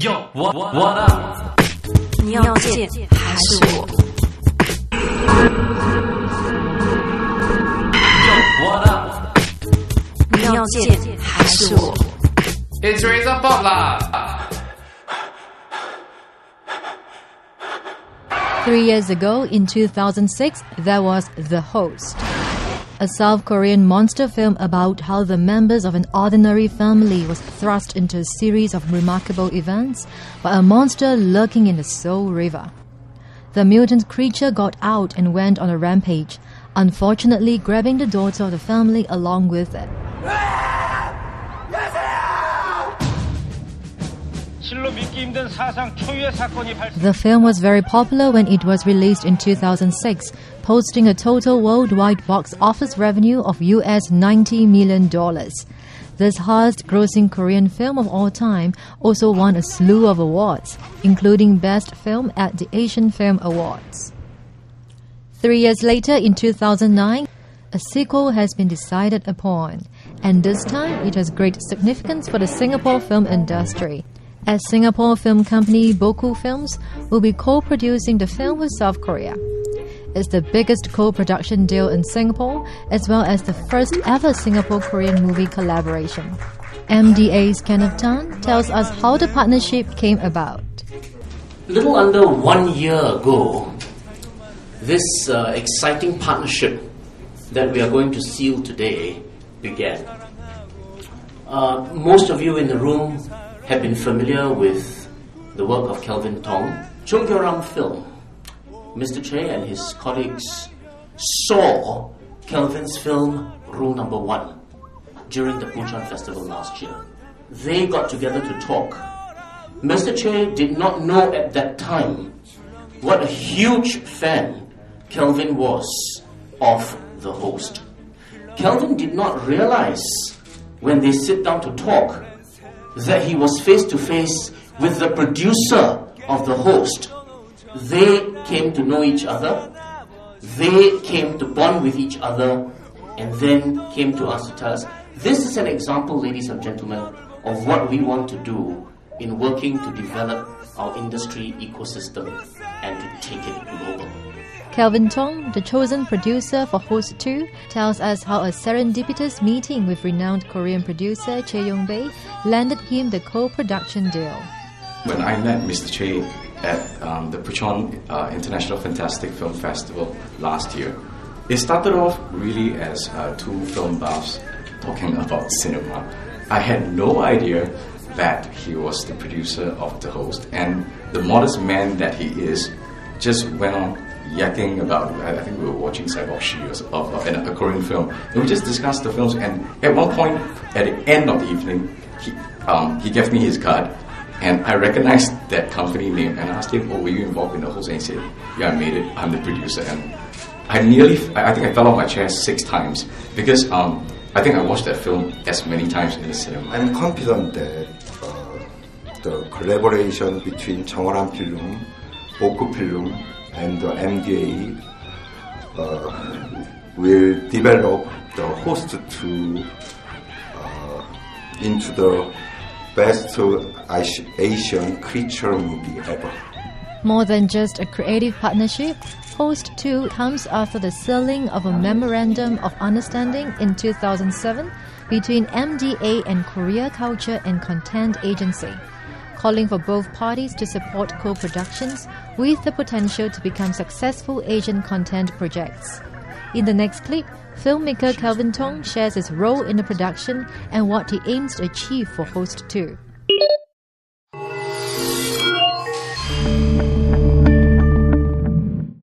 Yo, what up? 你要见还是我 Yo, what up? 你要见还是我 It's Razor Pop lah. 3 years ago, in 2006, there was The Host, a South Korean monster film about how the members of an ordinary family was thrust into a series of remarkable events by a monster lurking in the Seoul River. The mutant creature got out and went on a rampage, unfortunately grabbing the daughter of the family along with it. The film was very popular when it was released in 2006, posting a total worldwide box office revenue of US $90 million. This highest-grossing Korean film of all time also won a slew of awards, including Best Film at the Asian Film Awards. 3 years later, in 2009, a sequel has been decided upon, and this time it has great significance for the Singapore film industry, as Singapore film company Boku Films will be co-producing the film with South Korea. It's the biggest co-production deal in Singapore, as well as the first ever Singapore-Korean movie collaboration. MDA's Kenneth Tan tells us how the partnership came about. A little under 1 year ago, this exciting partnership that we are going to seal today began. Most of you in the room have been familiar with the work of Kelvin Tong. Chung Kyo-ram Film. Mr. Che and his colleagues saw Kelvin's film Rule Number 1 during the Busan Festival last year. They got together to talk. Mr. Che did not know at that time what a huge fan Kelvin was of The Host. Kelvin did not realize when they sit down to talk that he was face to face with the producer of The Host. They came to know each other, they came to bond with each other, and then came to us to tell us, this is an example, ladies and gentlemen, of what we want to do in working to develop our industry ecosystem and to take it global. Kelvin Tong, the chosen producer for Host 2, tells us how a serendipitous meeting with renowned Korean producer Chae Yong-bae landed him the co-production deal. When I met Mr. Che at the Busan International Fantastic Film Festival last year, it started off really as two film buffs talking about cinema. I had no idea that he was the producer of The Host, and the modest man that he is just went on yakking about, I think we were watching Saibok Shi of a Korean film, and we just discussed the films, and at one point, at the end of the evening, he gave me his card, and I recognized that company name, and I asked him, oh, were you involved in The Host? And he said, yeah, I made it, I'm the producer. And I think I fell off my chair 6 times, because I think I watched that film as many times in the cinema. I'm confident that the collaboration between Changworam Film, Boku Film, and the MDA will develop The Host 2 into the best Asian creature movie ever. More than just a creative partnership, Host 2 comes after the sealing of a Memorandum of Understanding in 2007 between MDA and Korea Culture and Content Agency, calling for both parties to support co-productions with the potential to become successful Asian content projects. In the next clip, filmmaker Kelvin Tong shares his role in the production and what he aims to achieve for Host 2.